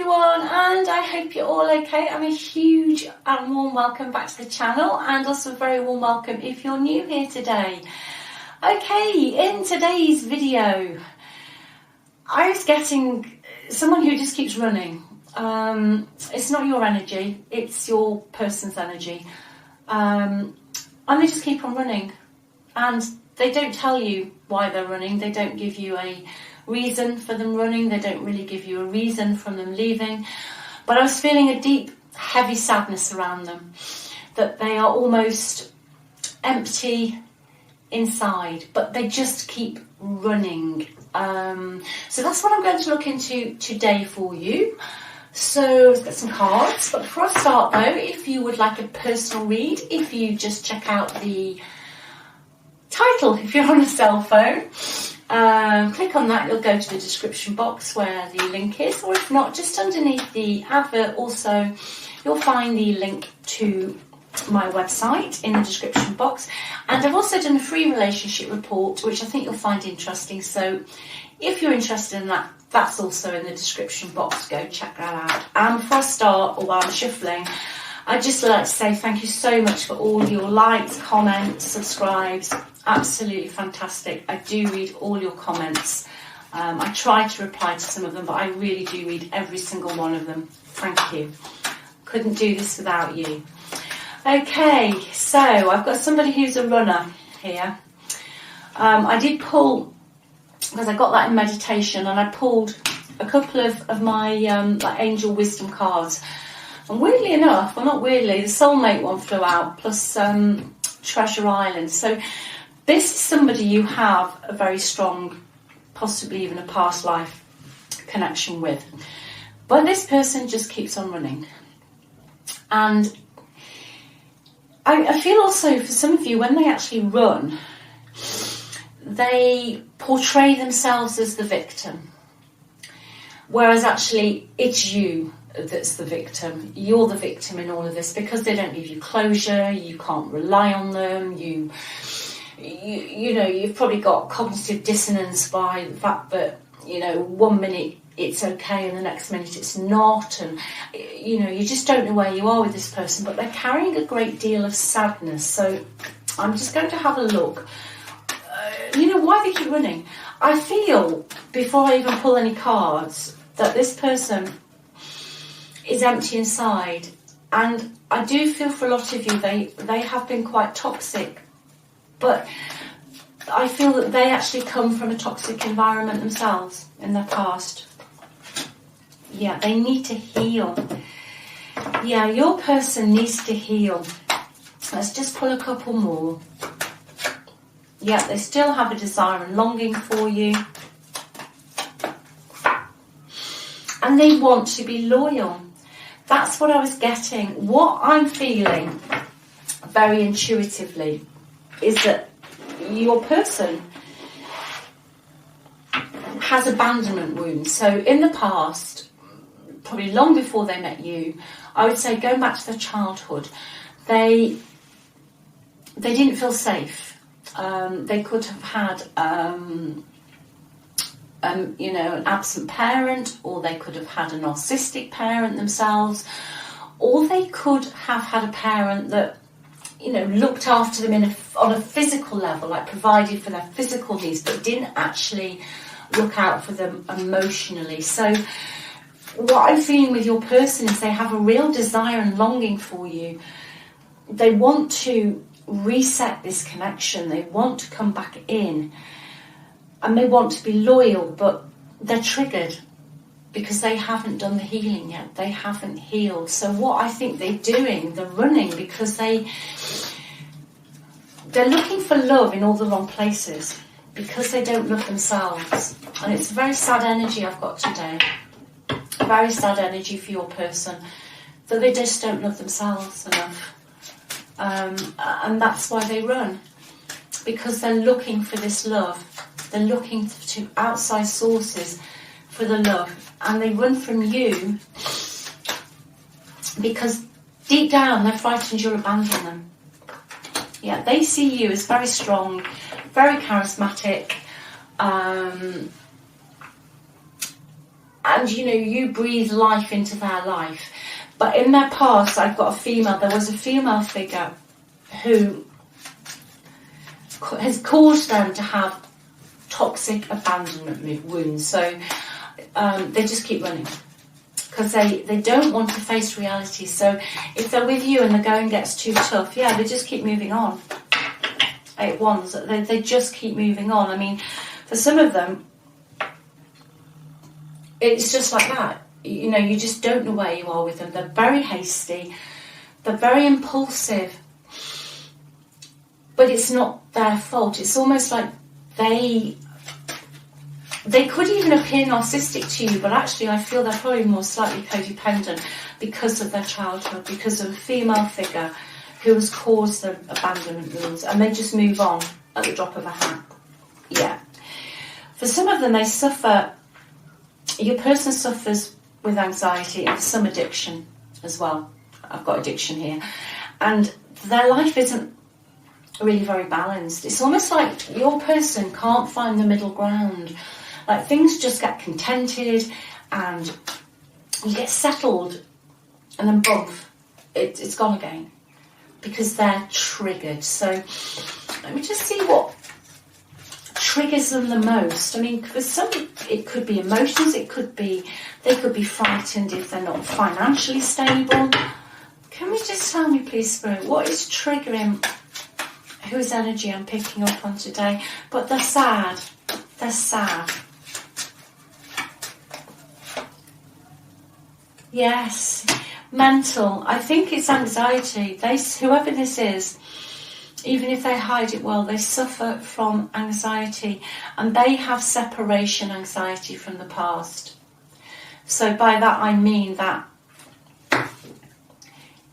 everyone, and I hope you're all okay. I'm a huge and warm welcome back to the channel, and also a very warm welcome if you're new here today. Okay, in today's video, I was getting someone who just keeps running. It's not your energy, it's your person's energy. And they just keep on running. And they don't tell you why they're running, they don't give you a reason for them running, they don't really give you a reason from them leaving. But I was feeling a deep, heavy sadness around them, that they are almost empty inside, but they just keep running. So that's what I'm going to look into today for you. So let's get some cards. But before I start though, if you would like a personal read, if you just check out the title, if you're on a cell phone, click on that, you'll go to the description box where the link is, or if not, just underneath the advert also you'll find the link to my website in the description box. And I've also done a free relationship report which I think you'll find interesting, so if you're interested in that, that's also in the description box. Go check that out. And before I start, or while I'm shuffling, I'd just like to say thank you so much for all your likes, comments, subscribes. Absolutely fantastic. I do read all your comments. I try to reply to some of them, but I really do read every single one of them. Thank you. Couldn't do this without you. Okay, so I've got somebody who's a runner here. I did pull, because I got that in meditation, and I pulled a couple of my like angel wisdom cards. And weirdly enough, well not weirdly, the soulmate one flew out, plus Treasure Island. So this is somebody you have a very strong, possibly even a past life connection with. But this person just keeps on running. And I feel also for some of you, when they actually run, they portray themselves as the victim. Whereas actually it's you that's the victim. You're the victim in all of this, because they don't give you closure, you can't rely on them, you know, you've probably got cognitive dissonance by the fact that, you know, 1 minute it's okay and the next minute it's not, and you know, you just don't know where you are with this person, but they're carrying a great deal of sadness. So I'm just going to have a look. You know, why they keep running. I feel, before I even pull any cards, that this person is empty inside, and I do feel for a lot of you they have been quite toxic, but I feel that they actually come from a toxic environment themselves in their past. Yeah, they need to heal. Yeah, your person needs to heal. Let's just pull a couple more. Yeah, they still have a desire and longing for you, and they want to be loyal. That's what I was getting. What I'm feeling very intuitively is that your person has abandonment wounds. So in the past, probably long before they met you, I would say going back to their childhood, they didn't feel safe. They could have had you know, an absent parent, or they could have had a narcissistic parent themselves, or they could have had a parent that, you know, looked after them on a physical level, like provided for their physical needs, but didn't actually look out for them emotionally. So what I'm feeling with your person is they have a real desire and longing for you. They want to reset this connection, they want to come back in, and they want to be loyal, but they're triggered because they haven't done the healing yet. They haven't healed. So what I think they're doing, they're running because they're looking for love in all the wrong places, because they don't love themselves. And it's a very sad energy I've got today. Very sad energy for your person, that they just don't love themselves enough. And that's why they run, because they're looking for this love. They're looking to outside sources for the love, and they run from you because deep down they're frightened you'll abandon them. Yeah, they see you as very strong, very charismatic, and you breathe life into their life. But in their past, there was a female figure who has caused them to have toxic abandonment wounds. So they just keep running because they don't want to face reality. So if they're with you and the going gets too tough, they just keep moving on. 8 wands, they just keep moving on. I mean, for some of them, it's just like that. You just don't know where you are with them. They're very hasty. They're very impulsive. But it's not their fault. It's almost like they could even appear narcissistic to you, but actually I feel they're probably more slightly codependent because of their childhood, because of a female figure who has caused them abandonment wounds, and they just move on at the drop of a hat. Yeah. For some of them, your person suffers with anxiety and some addiction as well. I've got addiction here. And their life isn't really very balanced. It's almost like your person can't find the middle ground. Like things just get contented and you get settled and then boom, it's gone again because they're triggered. So let me just see what triggers them the most. I mean, for some it could be emotions, they could be frightened if they're not financially stable. Can we just tell me, please, Spirit, what is triggering whose energy I'm picking up on today? But they're sad. They're sad. Yes. Mental. I think it's anxiety. Whoever this is, even if they hide it well, they suffer from anxiety, and they have separation anxiety from the past. So by that I mean that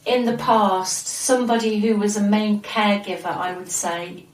in the past, somebody who was a main caregiver, I would say,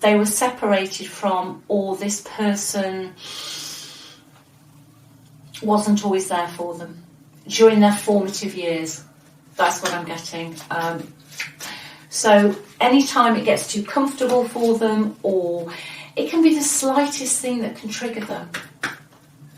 they were separated from, or this person wasn't always there for them during their formative years. That's what I'm getting. So anytime it gets too comfortable for them, or it can be the slightest thing that can trigger them,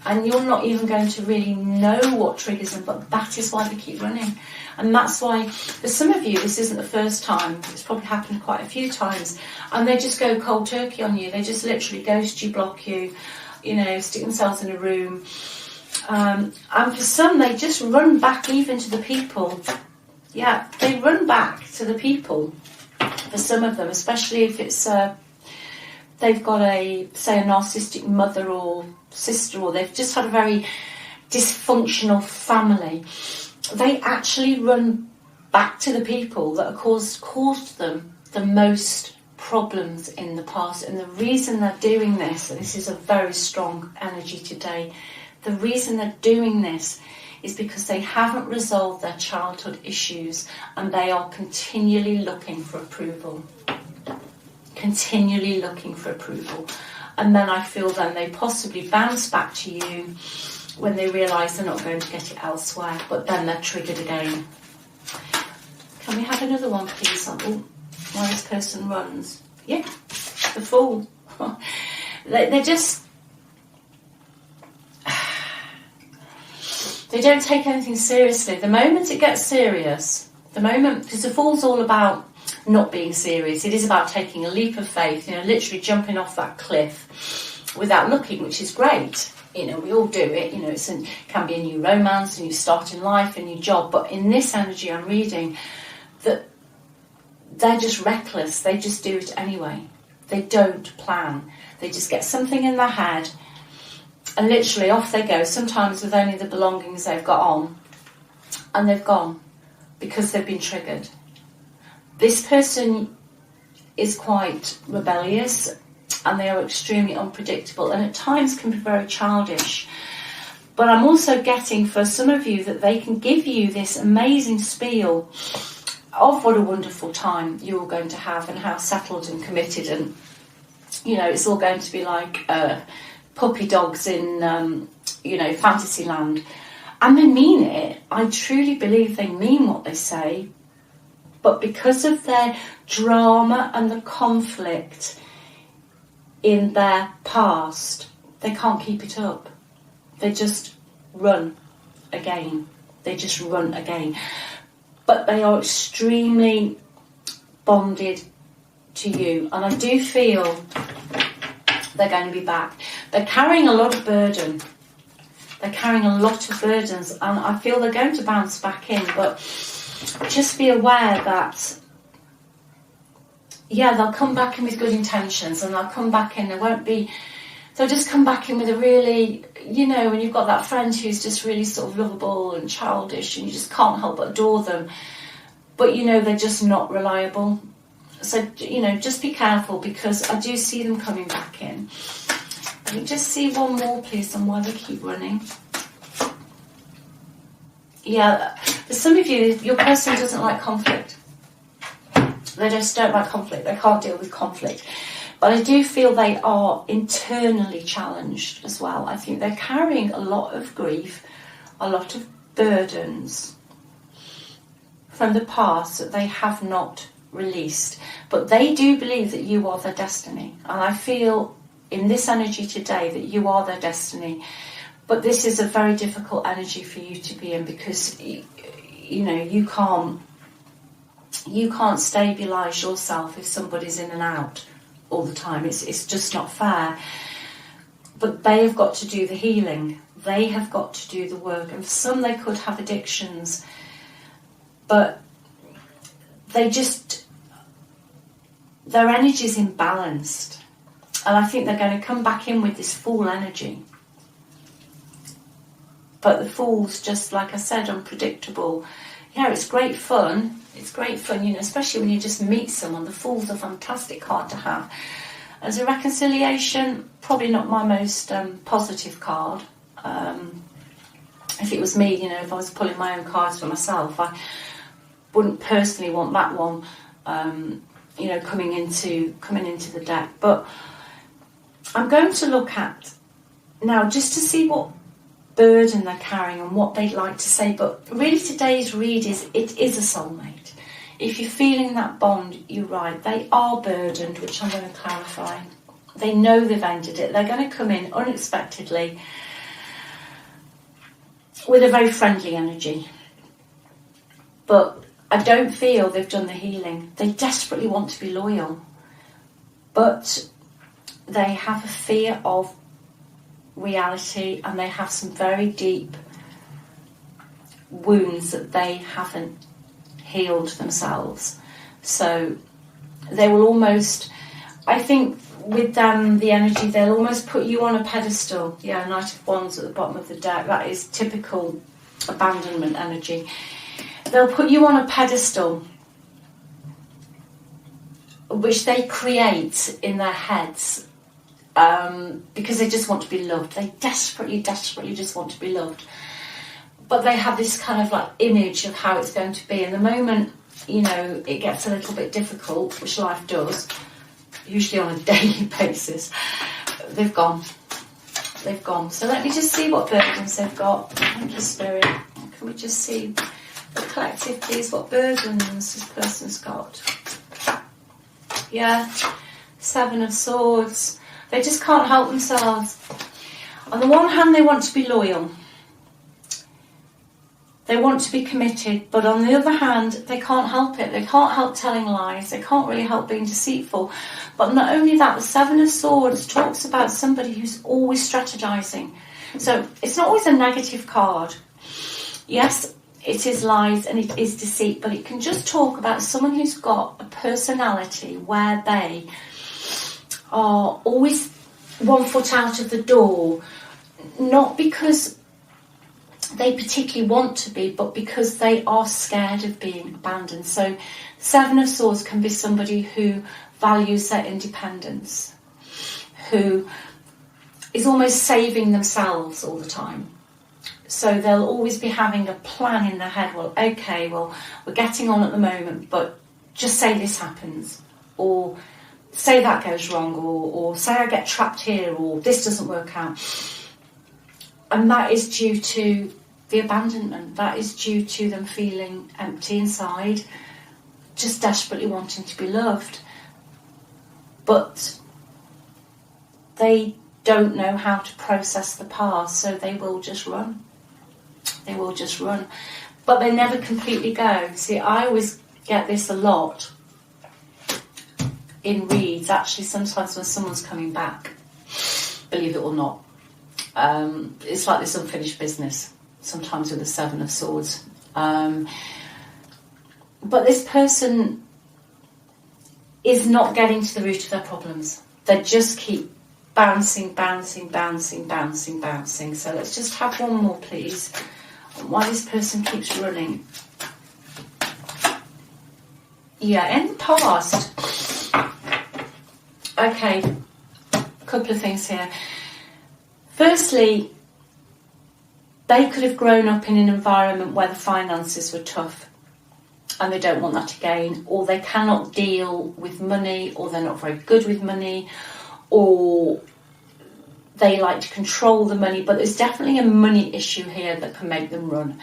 and you're not even going to really know what triggers them, but that is why they keep running. And that's why, for some of you, this isn't the first time. It's probably happened quite a few times. And they just go cold turkey on you. They just literally ghost you, block you, stick themselves in a room. And for some, they just run back even to the people. Yeah, they run back to the people. For some of them, especially if it's they've got a narcissistic mother or sister, or they've just had a very dysfunctional family, they actually run back to the people that have caused them the most problems in the past. And the reason they're doing this, and this is a very strong energy today, the reason they're doing this is because they haven't resolved their childhood issues, and they are continually looking for approval. Continually looking for approval. And then I feel then they possibly bounce back to you when they realise they're not going to get it elsewhere, but then they're triggered again. Can we have another one, please? Why this person runs? Yeah, the Fool. They're just... They don't take anything seriously. The moment it gets serious, because the Fool's all about not being serious. It is about taking a leap of faith, literally jumping off that cliff without looking, which is great. We all do it. It can be a new romance, a new start in life, a new job. But in this energy, I'm reading that they're just reckless. They just do it anyway. They don't plan. They just get something in their head, and literally off they go, sometimes with only the belongings they've got on, and they've gone because they've been triggered. This person is quite rebellious, and they are extremely unpredictable, and at times can be very childish. But I'm also getting, for some of you, that they can give you this amazing spiel of what a wonderful time you're going to have, and how settled and committed, and it's all going to be like puppy dogs in fantasy land. And they mean it. I truly believe they mean what they say. But because of their drama and the conflict in their past, they can't keep it up. They just run again. They just run again. But they are extremely bonded to you. And I do feel they're going to be back. They're carrying a lot of burden. They're carrying a lot of burdens. And I feel they're going to bounce back in. But just be aware that, yeah, they'll come back in with good intentions. And they'll come back in. They'll just come back in with a really, you know, when you've got that friend who's just really sort of lovable and childish and you just can't help but adore them. But, you know, they're just not reliable. So, you know, just be careful, because I do see them coming back in. Let me just see one more, please, on why they keep running. Yeah, for some of you, your person doesn't like conflict. They just don't like conflict. They can't deal with conflict. But I do feel they are internally challenged as well. I think they're carrying a lot of grief, a lot of burdens from the past that they have not released. But they do believe that you are their destiny. And I feel in this energy today that you are their destiny. But this is a very difficult energy for you to be in, because, you know, you can't stabilise yourself if somebody's in and out all the time. It's just not fair. But they have got to do the healing. They have got to do the work. And for some, they could have addictions, but their energy is imbalanced. And I think they're going to come back in with this Fool energy. But the Fool's just, like I said, unpredictable. Yeah, it's great fun. It's great fun, you know, especially when you just meet someone. The Fool's a fantastic card to have. As a reconciliation, probably not my most positive card. If it was me, you know, if I was pulling my own cards for myself, I wouldn't personally want that one, you know, coming into the deck. But I'm going to look at now just to see what burden they're carrying and what they'd like to say. But really today's read it is a soulmate. If you're feeling that bond, you're right. They are burdened, which I'm going to clarify. They know they've ended it. They're going to come in unexpectedly with a very friendly energy. But I don't feel they've done the healing. They desperately want to be loyal. But they have a fear of reality, and they have some very deep wounds that they haven't healed themselves. So they will almost, I think with them, the energy, they'll almost put you on a pedestal. Yeah, Knight of Wands at the bottom of the deck. That is typical abandonment energy. They'll put you on a pedestal which they create in their heads, because they just want to be loved. They desperately just want to be loved. But they have this kind of like image of how it's going to be. And the moment, you know, it gets a little bit difficult, which life does, usually on a daily basis, they've gone. They've gone. So let me just see what burdens they've got. Thank you, Spirit. Can we just see the collective, please, what burdens this person's got? Yeah, 7 of Swords. They just can't help themselves. On the one hand, they want to be loyal. They want to be committed, but on the other hand, they can't help it. They can't help telling lies. They can't really help being deceitful. But not only that, the 7 of Swords talks about somebody who's always strategizing. So it's not always a negative card. Yes, it is lies and it is deceit, but it can just talk about someone who's got a personality where they are always 1 foot out of the door, not because they particularly want to be, but because they are scared of being abandoned. So 7 of Swords can be somebody who values their independence, who is almost saving themselves all the time. So they'll always be having a plan in their head. Well, okay, well, we're getting on at the moment, but just say this happens, or say that goes wrong, or say I get trapped here, or this doesn't work out. And that is due to the abandonment. That is due to them feeling empty inside, just desperately wanting to be loved. But they don't know how to process the past, so they will just run. They will just run. But they never completely go. See, I always get this a lot in reads, actually, sometimes when someone's coming back, believe it or not. It's like this unfinished business, sometimes with the Seven of Swords. But this person is not getting to the root of their problems. They just keep bouncing. So let's just have one more, please. Why this person keeps running. Yeah, in the past. Okay, a couple of things here. Firstly, they could have grown up in an environment where the finances were tough and they don't want that again, or they cannot deal with money, or they're not very good with money, or they like to control the money, but there's definitely a money issue here that can make them run.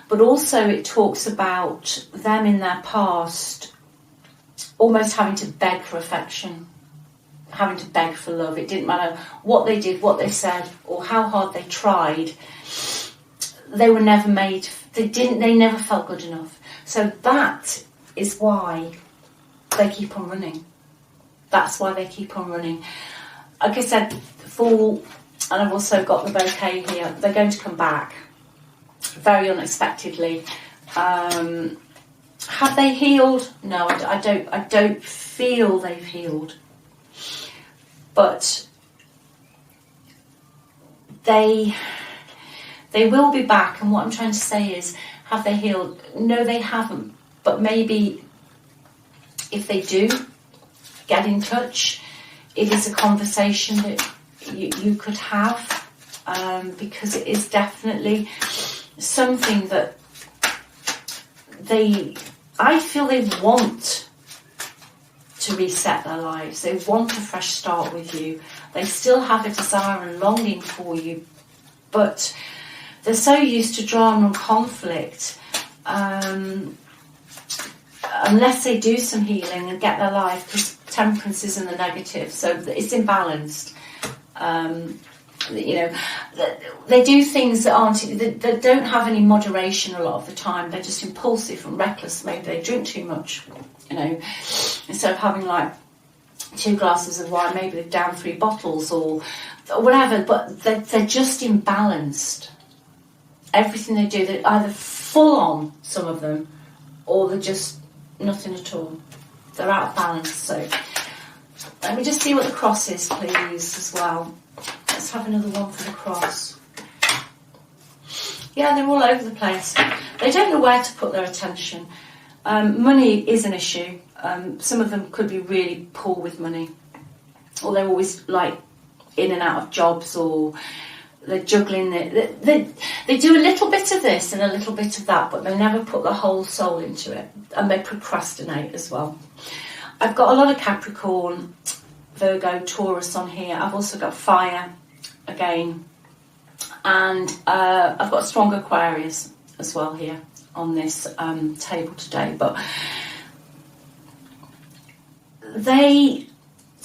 But also it talks about them in their past almost having to beg for affection, having to beg for love. It didn't matter what they did, what they said, or how hard they tried. They were never made, they never felt good enough. So that is why they keep on running. That's why they keep on running. Like I said, Fool, and I've also got the bouquet here. They're going to come back very unexpectedly. Have they healed? No, I don't feel they've healed. But they will be back. And what I'm trying to say is, have they healed? No, they haven't. But maybe if they do get in touch, it is a conversation that you could have, because it is definitely something that I feel they want to reset their lives. They want a fresh start with you. They still have a desire and longing for you, but they're so used to drama and conflict. Unless they do some healing and get their life, because temperance is in the negative, so it's imbalanced. They do things that don't have any moderation a lot of the time. They're just impulsive and reckless. Maybe they drink too much, instead of having like 2 glasses of wine, maybe they've down 3 bottles or whatever, but they're just imbalanced. Everything they do, they're either full on, some of them, or they're just nothing at all. They're out of balance. So let me just see what the cross is, please, as well. Let's have another one for the cross. Yeah, they're all over the place. They don't know where to put their attention. Money is an issue. Some of them could be really poor with money, or they're always like in and out of jobs, or they're juggling it. They do a little bit of this and a little bit of that, but they never put their whole soul into it, and they procrastinate as well. I've got a lot of Capricorn, Virgo, Taurus on here. I've also got fire again, and I've got strong Aquarius as well here on this table today. But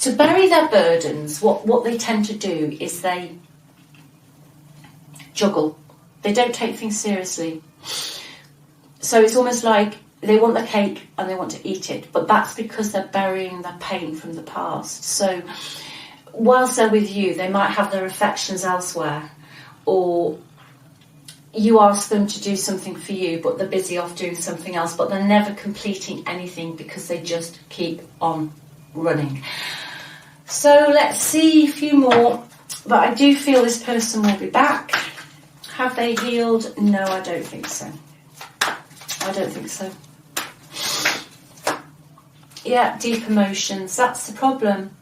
to bury their burdens, what they tend to do is they juggle. They don't take things seriously. So it's almost like they want the cake and they want to eat it, but that's because they're burying their pain from the past. So whilst they're with you, they might have their affections elsewhere, or you ask them to do something for you, but they're busy off doing something else, but they're never completing anything because they just keep on running. So let's see a few more, but I do feel this person will be back. Have they healed? No, I don't think so. I don't think so. Yeah, deep emotions, that's the problem.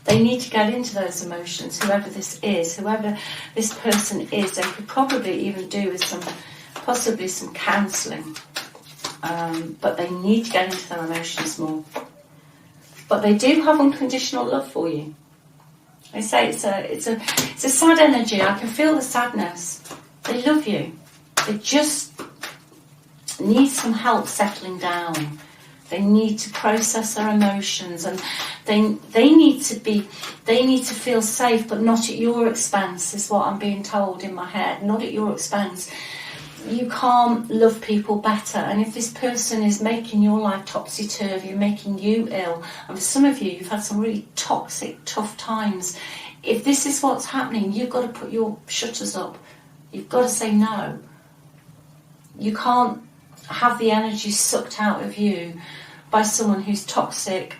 They need to get into those emotions, whoever this is, whoever this person is. They could probably even do with possibly some counselling. But they need to get into their emotions more. But they do have unconditional love for you. They say it's a sad energy. I can feel the sadness. They love you. They just need some help settling down. They need to process their emotions, and they need to feel safe, but not at your expense, is what I'm being told in my head. Not at your expense. You can't love people better, and if this person is making your life topsy-turvy and making you ill, and for some of you, you've had some really toxic, tough times, if this is what's happening, you've got to put your shutters up. You've got to say no. You can't have the energy sucked out of you by someone who's toxic,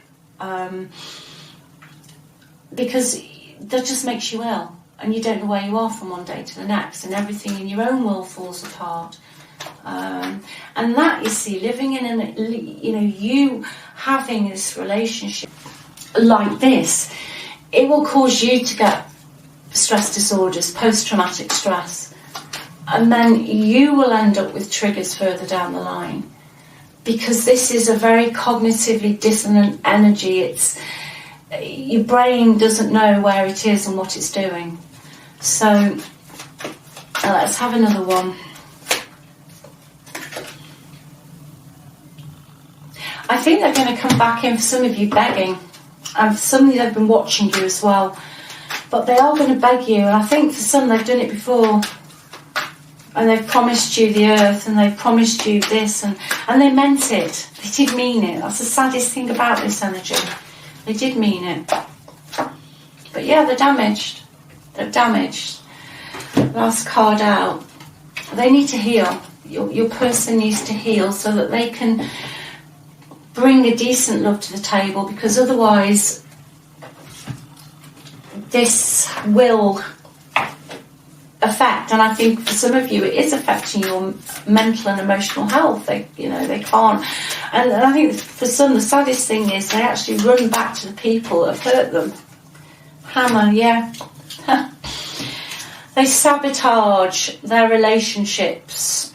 because that just makes you ill. And you don't know where you are from one day to the next, and everything in your own world falls apart. And that, you see, living in you having this relationship like this, it will cause you to get stress disorders, post-traumatic stress, and then you will end up with triggers further down the line, because this is a very cognitively dissonant energy. Your brain doesn't know where it is and what it's doing. So let's have another one. I think they're going to come back in for some of you begging, and for some of you they've been watching you as well, but they are going to beg you, and I think for some they've done it before, and they've promised you the earth, and they've promised you this, and they meant it. They did mean it. That's the saddest thing about this energy. They did mean it. But yeah, they're damaged. They're damaged. Last card out. They need to heal. Your person needs to heal so that they can bring a decent love to the table, because otherwise this will affect, and I think for some of you it is affecting your mental and emotional health. They can't, and I think for some the saddest thing is they actually run back to the people that have hurt them. Hammer, yeah. They sabotage their relationships.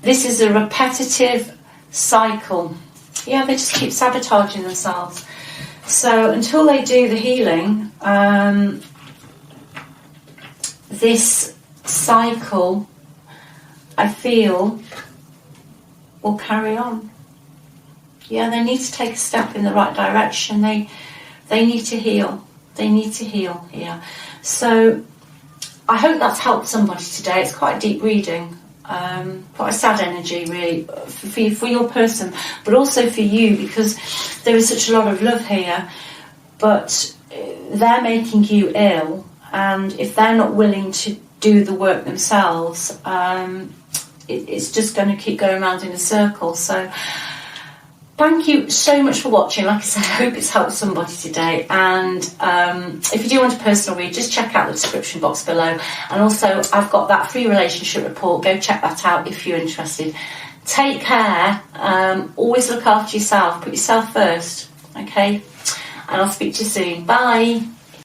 This is a repetitive cycle. Yeah, they just keep sabotaging themselves. So until they do the healing, this cycle, I feel, will carry on. Yeah, they need to take a step in the right direction. They need to heal. They need to heal here. So I hope that's helped somebody today. It's quite a deep reading. Quite a sad energy, really, for your person, but also for you, because there is such a lot of love here, but they're making you ill, and if they're not willing to do the work themselves, it's just going to keep going around in a circle. So thank you so much for watching. Like I said, I hope it's helped somebody today, and if you do want a personal read, just check out the description box below, and also I've got that free relationship report. Go check that out if you're interested. Take care, always look after yourself, put yourself first, okay, and I'll speak to you soon. Bye.